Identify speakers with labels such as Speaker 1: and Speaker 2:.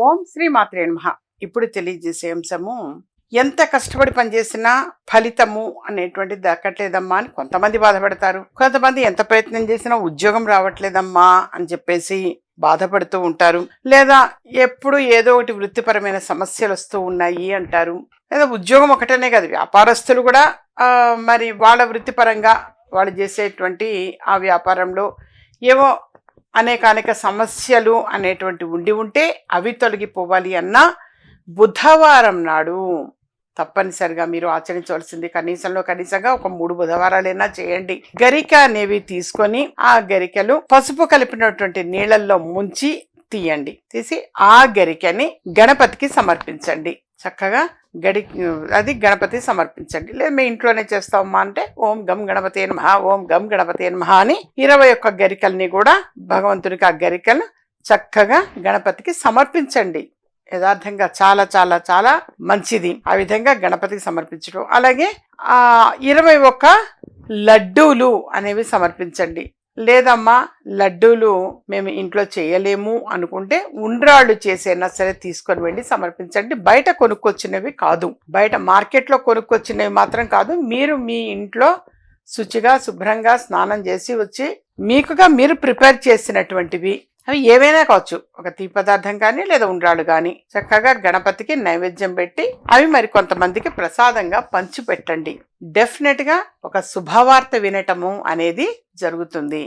Speaker 1: ఓం శ్రీ మాత్రే నమః. ఇప్పుడు తెలియజేసే అంశము, ఎంత కష్టపడి పనిచేసినా ఫలితము అనేటువంటిది దక్కట్లేదమ్మా అని కొంతమంది బాధపడతారు. కొంతమంది ఎంత ప్రయత్నం చేసినా ఉద్యోగం రావట్లేదమ్మా అని చెప్పేసి బాధపడుతూ ఉంటారు. లేదా ఎప్పుడు ఏదో ఒకటి వృత్తిపరమైన సమస్యలు వస్తూ ఉన్నాయి అంటారు. లేదా ఉద్యోగం ఒకటనే కాదు, వ్యాపారస్తులు కూడా మరి వాళ్ళ వృత్తిపరంగా వాళ్ళు చేసేటువంటి ఆ వ్యాపారంలో ఏవో అనేక సమస్యలు అనేటువంటి ఉంటే అవి తొలగిపోవాలి అన్నా బుధవారం నాడు తప్పనిసరిగా మీరు ఆచరించవలసింది కనీసంగా ఒక 3 బుధవారాలైనా చేయండి. గరిక అనేవి తీసుకొని ఆ గరికలు పసుపు కలిపినటువంటి నీళ్ళల్లో ముంచి తీసి ఆ గరికని గణపతికి సమర్పించండి. చక్కగా అది గణపతి సమర్పించండి. లేదా మీ ఇంట్లోనే చేస్తామమ్మా అంటే ఓం గం గణపతే నమః, ఓం గం గణపతే నమః అని 21 గరికల్ని కూడా భగవంతునికి ఆ గరికలు చక్కగా గణపతికి సమర్పించండి. యథార్థంగా చాలా చాలా చాలా మంచిది ఆ విధంగా గణపతికి సమర్పించడం. అలాగే 21 లడ్డూలు అనేవి సమర్పించండి. లేదమ్మా లడ్డూలు మేము ఇంట్లో చేయలేము అనుకుంటే ఉండ్రాళ్ళు చేసైనా సరే తీసుకొని వెళ్ళి సమర్పించండి. బయట కొనుక్కొచ్చినవి కాదు, బయట మార్కెట్లో కొనుక్కొచ్చినవి మాత్రం కాదు. మీరు మీ ఇంట్లో శుచిగా శుభ్రంగా స్నానం చేసి వచ్చి మీకుగా మీరు ప్రిపేర్ చేసినటువంటివి అవి ఏవైనా కావచ్చు, ఒక తీపి పదార్థం కానీ లేదా ఉండ్రాళ్ళు కానీ చక్కగా గణపతికి నైవేద్యం పెట్టి అవి మరి కొంతమందికి ప్రసాదంగా పంచి పెట్టండి. డెఫినెట్ గా ఒక శుభవార్త వినటము అనేది జరుగుతుంది.